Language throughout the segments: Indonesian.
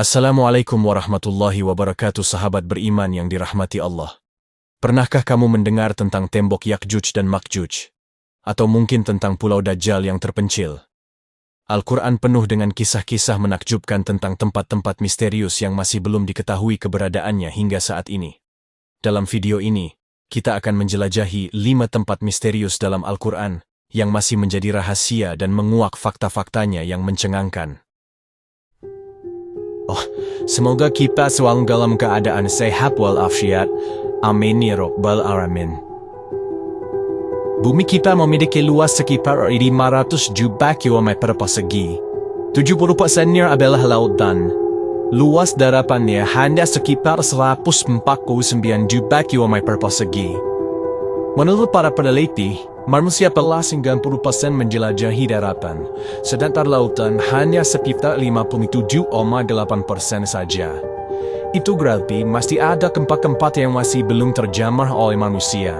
Assalamualaikum warahmatullahi wabarakatuh, sahabat beriman yang dirahmati Allah. Pernahkah kamu mendengar tentang tembok Yakjuj dan Makjuj? Atau mungkin tentang Pulau Dajjal yang terpencil? Al-Quran penuh dengan kisah-kisah menakjubkan tentang tempat-tempat misterius yang masih belum diketahui keberadaannya hingga saat ini. Dalam video ini, kita akan menjelajahi 5 tempat misterius dalam Al-Quran yang masih menjadi rahasia dan menguak fakta-faktanya yang mencengangkan. Semoga kita selalu dalam keadaan sehat walafiat. Amin ya rabbal alamin. Bumi kita memiliki luas sekitar 500 juta kilometer persegi. 70%-nya adalah lautan. Luas daratannya hanya sekitar 149 juta kilometer persegi. Menurut para peneliti, manusia telah 90% menjelajahi daratan, sedangkan lautan hanya sekitar 57,8% saja. Itu berarti masih ada tempat-tempat yang masih belum terjamah oleh manusia.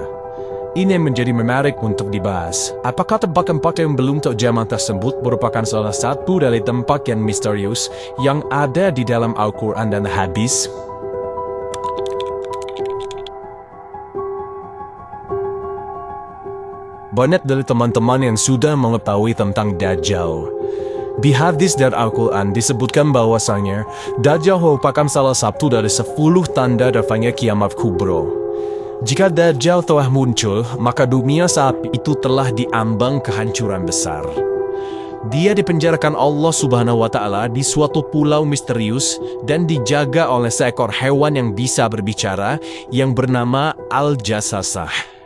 Ini menjadi menarik untuk dibahas. Apakah tempat-tempat yang belum terjamah tersebut merupakan salah satu dari tempat yang misterius yang ada di dalam Al-Quran dan hadis? Banyak dari teman-teman yang sudah mengetahui tentang Dajjal. Di hadis dan Al-Quran disebutkan bahwasanya Dajjal merupakan salah satu dari 10 tanda datangnya kiamat kubro. Jika Dajjal telah muncul, maka dunia saat itu telah diambang kehancuran besar. Dia dipenjarakan Allah Subhanahu wa Ta'ala di suatu pulau misterius dan dijaga oleh seekor hewan yang bisa berbicara yang bernama Al-Jassasah.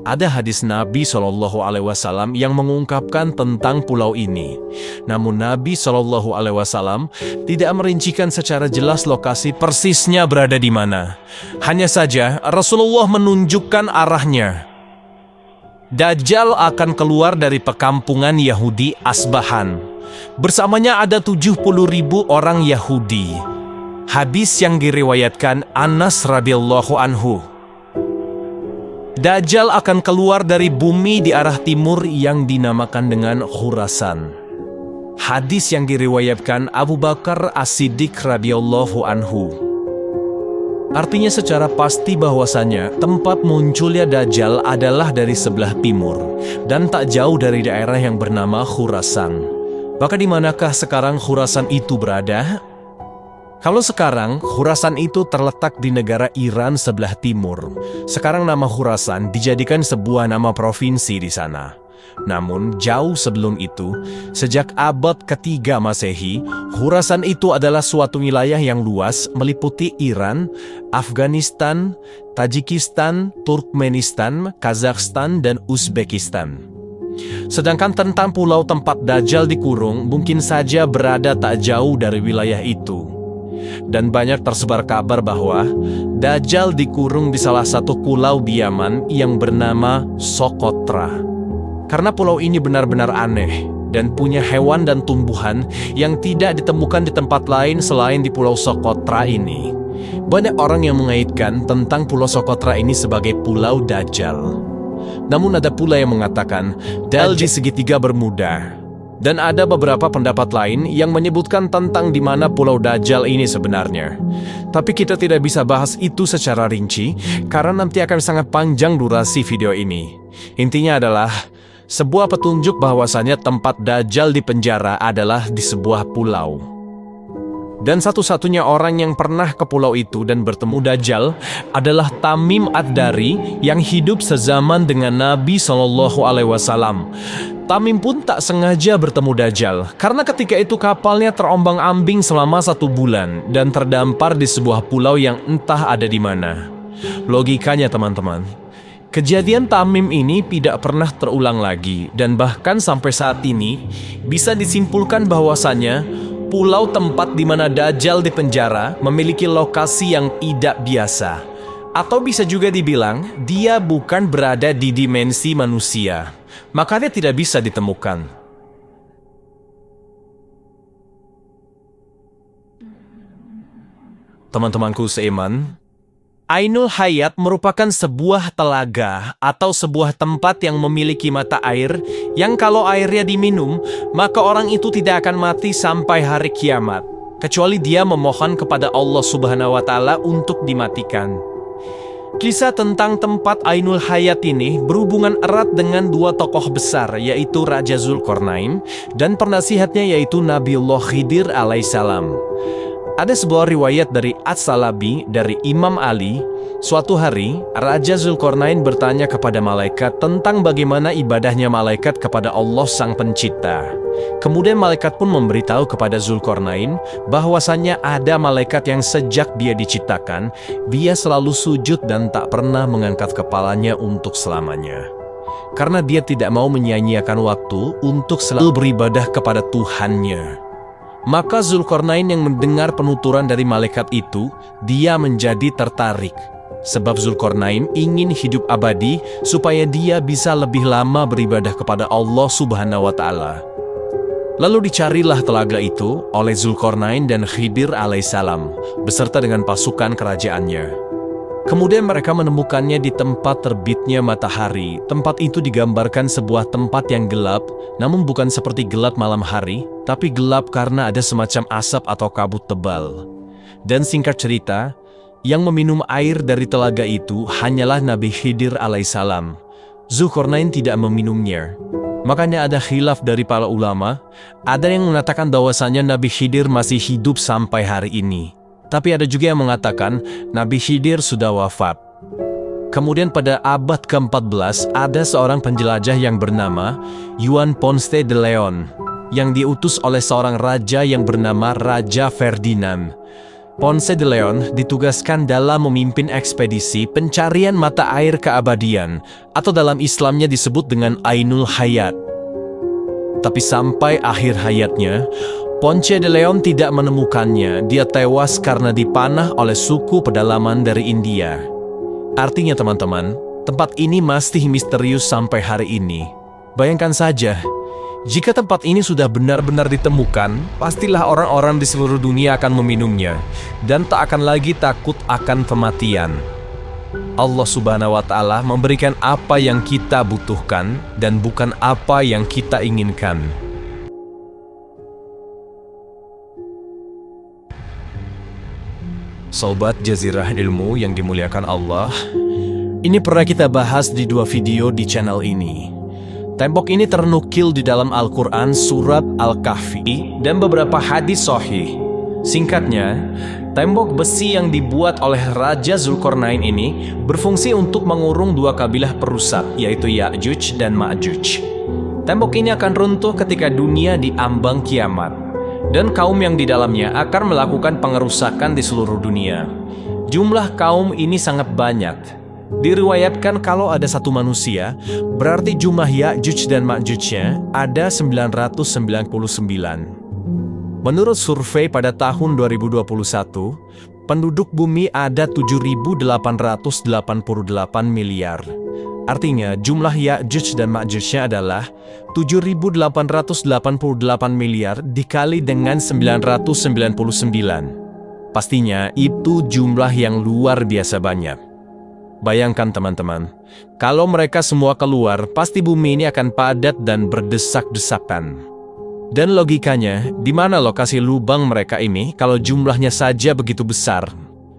Ada hadis Nabi SAW yang mengungkapkan tentang pulau ini. Namun Nabi SAW tidak merincikan secara jelas lokasi persisnya berada di mana. Hanya saja Rasulullah menunjukkan arahnya. Dajjal akan keluar dari perkampungan Yahudi Asbahan. Bersamanya ada 70.000 orang Yahudi. Hadis yang diriwayatkan Anas radhiyallahu anhu. Dajjal akan keluar dari bumi di arah timur yang dinamakan dengan Khurasan. Hadis yang diriwayatkan Abu Bakar As-Siddiq radhiyallahu anhu. Artinya secara pasti bahwasanya tempat munculnya Dajjal adalah dari sebelah timur dan tak jauh dari daerah yang bernama Khurasan. Maka di manakah sekarang Khurasan itu berada? Kalau sekarang, Khurasan itu terletak di negara Iran sebelah timur. Sekarang nama Khurasan dijadikan sebuah nama provinsi di sana. Namun, jauh sebelum itu, sejak abad ketiga Masehi, Khurasan itu adalah suatu wilayah yang luas meliputi Iran, Afghanistan, Tajikistan, Turkmenistan, Kazakhstan, dan Uzbekistan. Sedangkan tentang pulau tempat Dajjal dikurung mungkin saja berada tak jauh dari wilayah itu. Dan banyak tersebar kabar bahwa Dajjal dikurung di salah satu pulau di Yaman yang bernama Socotra. Karena pulau ini benar-benar aneh dan punya hewan dan tumbuhan yang tidak ditemukan di tempat lain selain di pulau Socotra ini. Banyak orang yang mengaitkan tentang pulau Socotra ini sebagai pulau Dajjal. Namun ada pula yang mengatakan Dajjal di segitiga Bermuda. Dan ada beberapa pendapat lain yang menyebutkan tentang di mana Pulau Dajjal ini sebenarnya. Tapi kita tidak bisa bahas itu secara rinci, karena nanti akan sangat panjang durasi video ini. Intinya adalah, sebuah petunjuk bahwasannya tempat Dajjal di penjara adalah di sebuah pulau. Dan satu-satunya orang yang pernah ke pulau itu dan bertemu Dajjal adalah Tamim Ad-Dari yang hidup sezaman dengan Nabi SAW. Tamim pun tak sengaja bertemu Dajjal, karena ketika itu kapalnya terombang-ambing selama 1 bulan dan terdampar di sebuah pulau yang entah ada di mana. Logikanya teman-teman, kejadian Tamim ini tidak pernah terulang lagi dan bahkan sampai saat ini bisa disimpulkan bahwasannya pulau tempat di mana Dajjal dipenjara memiliki lokasi yang tidak biasa. Atau bisa juga dibilang, dia bukan berada di dimensi manusia. Makanya tidak bisa ditemukan. Teman-temanku seiman, Ainul Hayat merupakan sebuah telaga atau sebuah tempat yang memiliki mata air yang kalau airnya diminum, maka orang itu tidak akan mati sampai hari kiamat. kecuali dia memohon kepada Allah Subhanahu wa Ta'ala untuk dimatikan. Kisah tentang tempat Ainul Hayat ini berhubungan erat dengan dua tokoh besar, yaitu Raja Zulkarnain dan penasihatnya yaitu Nabiullah Khidir alaihissalam. Ada sebuah riwayat dari As-Salabi dari Imam Ali. Suatu hari, Raja Zulkarnain bertanya kepada malaikat tentang bagaimana ibadahnya malaikat kepada Allah Sang Pencipta. Kemudian malaikat pun memberitahu kepada Zulkarnain bahwasannya ada malaikat yang sejak dia diciptakan, dia selalu sujud dan tak pernah mengangkat kepalanya untuk selamanya. Karena dia tidak mau menyia-nyiakan waktu untuk selalu beribadah kepada Tuhannya. Maka Zulkarnain yang mendengar penuturan dari malaikat itu, dia menjadi tertarik. Sebab Zulkarnain ingin hidup abadi supaya dia bisa lebih lama beribadah kepada Allah Subhanahu wa Ta'ala. Lalu dicarilah telaga itu oleh Zulkarnain dan Khidir alaihissalam beserta dengan pasukan kerajaannya. Kemudian mereka menemukannya di tempat terbitnya matahari. Tempat itu digambarkan sebuah tempat yang gelap, namun bukan seperti gelap malam hari, tapi gelap karena ada semacam asap atau kabut tebal. Dan singkat cerita, yang meminum air dari telaga itu hanyalah Nabi Khidir alaihissalam. Zulkarnain tidak meminumnya. Makanya ada khilaf dari para ulama, ada yang mengatakan bahwasanya Nabi Khidir masih hidup sampai hari ini. Tapi ada juga yang mengatakan Nabi Khidir sudah wafat. Kemudian pada abad ke-14 ada seorang penjelajah yang bernama Juan Ponce de Leon yang diutus oleh seorang raja yang bernama Raja Ferdinand. Ponce de Leon ditugaskan dalam memimpin ekspedisi pencarian mata air keabadian atau dalam Islamnya disebut dengan Ainul Hayat. Tapi sampai akhir hayatnya, Ponce de Leon tidak menemukannya. Dia tewas karena dipanah oleh suku pedalaman dari India. Artinya teman-teman, tempat ini masih misterius sampai hari ini. Bayangkan saja, jika tempat ini sudah benar-benar ditemukan, pastilah orang-orang di seluruh dunia akan meminumnya dan tak akan lagi takut akan kematian. Allah Subhanahu wa Ta'ala memberikan apa yang kita butuhkan dan bukan apa yang kita inginkan. Sobat Jazirah Ilmu yang dimuliakan Allah, ini pernah kita bahas di dua video di channel ini. Tembok ini ternukil di dalam Al-Quran surat Al-Kahfi dan beberapa hadis sahih. Singkatnya, tembok besi yang dibuat oleh Raja Zulkarnain ini berfungsi untuk mengurung dua kabilah perusak, yaitu Ya'juj dan Ma'juj. Tembok ini akan runtuh ketika dunia diambang kiamat, dan kaum yang di dalamnya akan melakukan pengerusakan di seluruh dunia. Jumlah kaum ini sangat banyak. Diriwayatkan kalau ada satu manusia, berarti jumlah Ya'juj dan Ma'jujnya ada 999. Menurut survei pada tahun 2021, penduduk bumi ada 7.888 miliar. Artinya jumlah Ya'juj dan Ma'jujnya adalah 7.888 miliar dikali dengan 999. Pastinya itu jumlah yang luar biasa banyak. Bayangkan teman-teman, kalau mereka semua keluar, pasti bumi ini akan padat dan berdesak-desakan. Dan logikanya, di mana lokasi lubang mereka ini kalau jumlahnya saja begitu besar?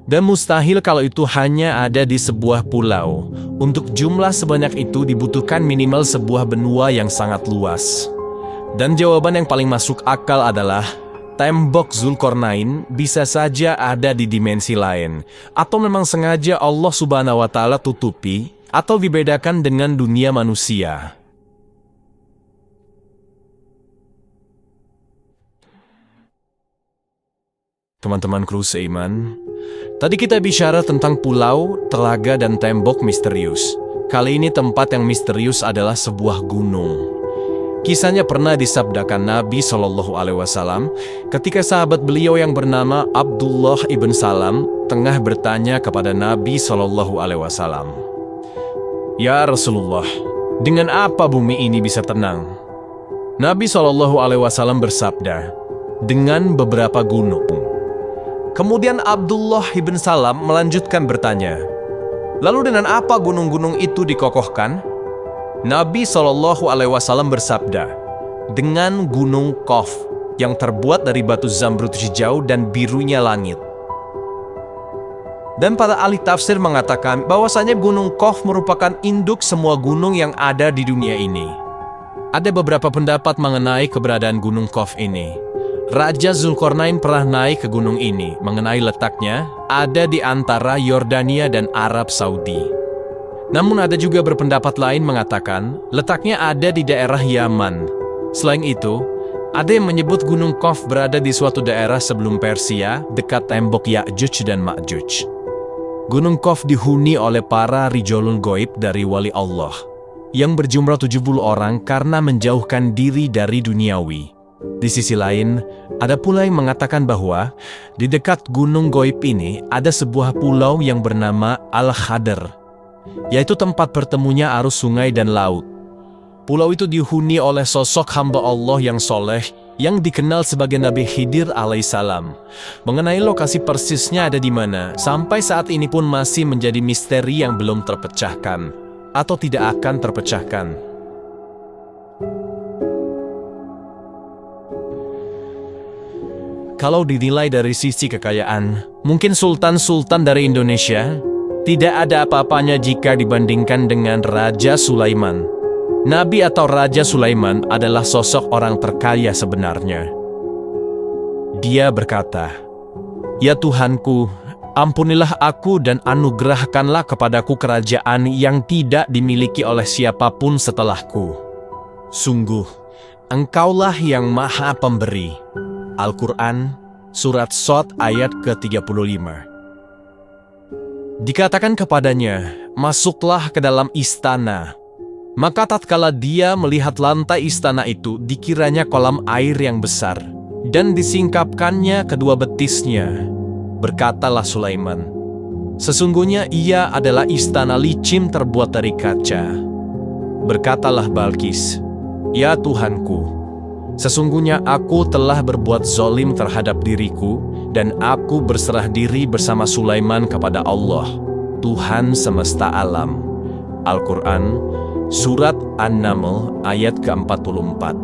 Dan mustahil kalau itu hanya ada di sebuah pulau. Untuk jumlah sebanyak itu dibutuhkan minimal sebuah benua yang sangat luas. Dan jawaban yang paling masuk akal adalah tembok Zulkarnain bisa saja ada di dimensi lain, atau memang sengaja Allah Subhanahu wa Ta'ala tutupi atau dibedakan dengan dunia manusia. Teman-teman kru seiman, tadi kita bicara tentang pulau, telaga, dan tembok misterius. Kali ini tempat yang misterius adalah sebuah gunung. Kisahnya pernah disabdakan Nabi SAW ketika sahabat beliau yang bernama Abdullah ibn Salam tengah bertanya kepada Nabi SAW. Ya Rasulullah, dengan apa bumi ini bisa tenang? Nabi SAW bersabda, dengan beberapa gunung. Kemudian Abdullah ibn Salam melanjutkan bertanya, lalu dengan apa gunung-gunung itu dikokohkan? Nabi SAW bersabda, dengan gunung Qaf. yang terbuat dari batu zamrud hijau dan birunya langit. Dan para ahli tafsir mengatakan bahwasanya Gunung Qaf merupakan induk semua gunung yang ada di dunia ini. Ada beberapa pendapat mengenai keberadaan Gunung Qaf ini. Raja Zulkarnain pernah naik ke gunung ini. Mengenai letaknya, ada di antara Yordania dan Arab Saudi. Namun ada juga berpendapat lain mengatakan letaknya ada di daerah Yaman. Selain itu, ada yang menyebut Gunung Qaf berada di suatu daerah sebelum Persia, dekat tembok Ya'juj dan Ma'juj. Gunung Qaf dihuni oleh para rijolul goib dari wali Allah, yang berjumlah 70 orang karena menjauhkan diri dari duniawi. Di sisi lain, ada pula yang mengatakan bahwa di dekat gunung goib ini ada sebuah pulau yang bernama Al-Khadr, yaitu tempat bertemunya arus sungai dan laut. Pulau itu dihuni oleh sosok hamba Allah yang soleh, yang dikenal sebagai Nabi Khidir alaihissalam. Mengenai lokasi persisnya ada di mana, sampai saat ini pun masih menjadi misteri yang belum terpecahkan, atau tidak akan terpecahkan. Kalau dinilai dari sisi kekayaan, mungkin sultan-sultan dari Indonesia tidak ada apa-apanya jika dibandingkan dengan Raja Sulaiman. Nabi atau Raja Sulaiman adalah sosok orang terkaya sebenarnya. Dia berkata, "Ya Tuhanku, ampunilah aku dan anugerahkanlah kepadaku kerajaan yang tidak dimiliki oleh siapapun setelahku. Sungguh, Engkaulah yang Maha Pemberi." Al-Quran, Surat Shad ayat ke-35. Dikatakan kepadanya, "Masuklah ke dalam istana." Maka tatkala dia melihat lantai istana itu, dikiranya kolam air yang besar, dan disingkapkannya kedua betisnya. Berkatalah Sulaiman, "Sesungguhnya ia adalah istana licin terbuat dari kaca." Berkatalah Balqis, "Ya Tuhanku, sesungguhnya aku telah berbuat zalim terhadap diriku, dan aku berserah diri bersama Sulaiman kepada Allah, Tuhan semesta alam." Al-Quran, Surat An-Naml ayat ke-44.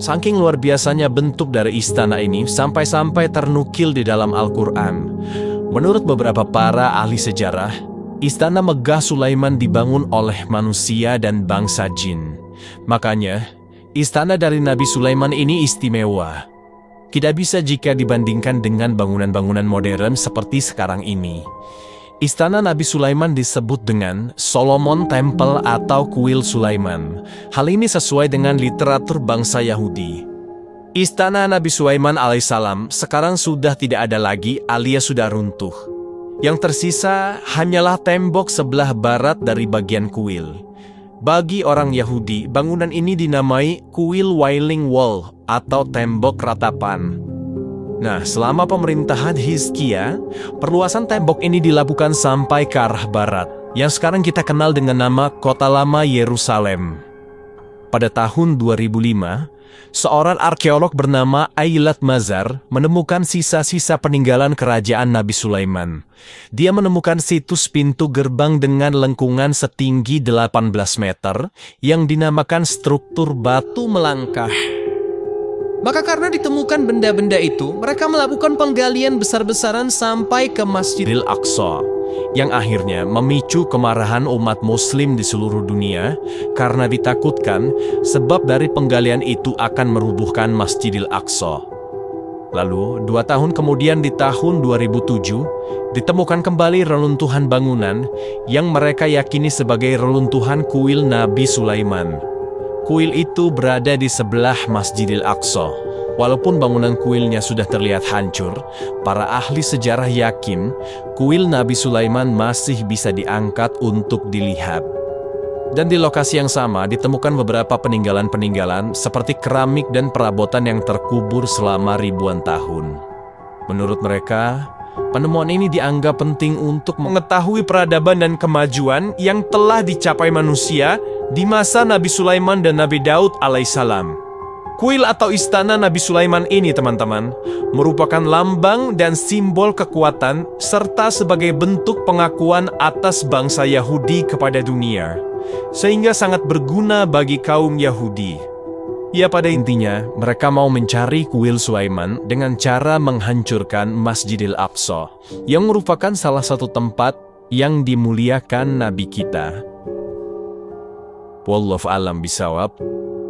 Saking luar biasanya bentuk dari istana ini sampai-sampai ternukil di dalam Al-Quran. Menurut beberapa para ahli sejarah, istana megah Sulaiman dibangun oleh manusia dan bangsa jin. Makanya, istana dari Nabi Sulaiman ini istimewa. Tidak bisa jika dibandingkan dengan bangunan-bangunan modern seperti sekarang ini. Istana Nabi Sulaiman disebut dengan Solomon Temple atau Kuil Sulaiman. Hal ini sesuai dengan literatur bangsa Yahudi. Istana Nabi Sulaiman alaihissalam sekarang sudah tidak ada lagi alias sudah runtuh. Yang tersisa hanyalah tembok sebelah barat dari bagian kuil. Bagi orang Yahudi, bangunan ini dinamai Kuil Wailing Wall atau tembok ratapan. Nah, selama pemerintahan Hizkia, perluasan tembok ini dilakukan sampai ke arah barat, yang sekarang kita kenal dengan nama Kota Lama Yerusalem. Pada tahun 2005, seorang arkeolog bernama Eilat Mazar menemukan sisa-sisa peninggalan kerajaan Nabi Sulaiman. Dia menemukan situs pintu gerbang dengan lengkungan setinggi 18 meter yang dinamakan struktur batu melangkah. Maka karena ditemukan benda-benda itu, mereka melakukan penggalian besar-besaran sampai ke Masjidil Aqsa, yang akhirnya memicu kemarahan umat muslim di seluruh dunia karena ditakutkan sebab dari penggalian itu akan merubuhkan Masjidil Aqsa. Lalu, 2 tahun kemudian di tahun 2007, ditemukan kembali reruntuhan bangunan yang mereka yakini sebagai reruntuhan kuil Nabi Sulaiman. Kuil itu berada di sebelah Masjidil Aqsa. Walaupun bangunan kuilnya sudah terlihat hancur, para ahli sejarah yakin kuil Nabi Sulaiman masih bisa diangkat untuk dilihat. Dan di lokasi yang sama ditemukan beberapa peninggalan-peninggalan seperti keramik dan perabotan yang terkubur selama ribuan tahun. Menurut mereka, penemuan ini dianggap penting untuk mengetahui peradaban dan kemajuan yang telah dicapai manusia di masa Nabi Sulaiman dan Nabi Daud alaihissalam. Kuil atau istana Nabi Sulaiman ini, teman-teman, merupakan lambang dan simbol kekuatan serta sebagai bentuk pengakuan atas bangsa Yahudi kepada dunia, sehingga sangat berguna bagi kaum Yahudi. Ya, pada intinya, mereka mau mencari kuil Sulaiman dengan cara menghancurkan Masjidil Aqsa, yang merupakan salah satu tempat yang dimuliakan Nabi kita. Wallahu a'lam bishawab.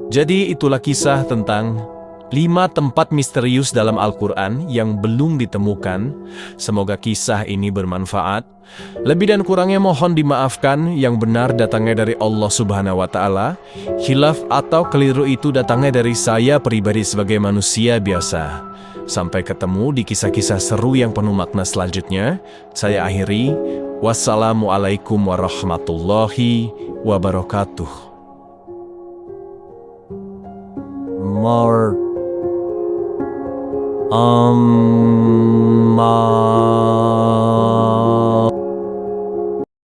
Jadi itulah kisah tentang 5 tempat misterius dalam Al-Quran yang belum ditemukan. Semoga kisah ini bermanfaat. Lebih dan kurangnya mohon dimaafkan, yang benar datangnya dari Allah Subhanahu wa Ta'ala. Khilaf atau keliru itu datangnya dari saya pribadi sebagai manusia biasa. Sampai ketemu di kisah-kisah seru yang penuh makna selanjutnya. Saya akhiri. Wassalamualaikum warahmatullahi wabarakatuh. Ma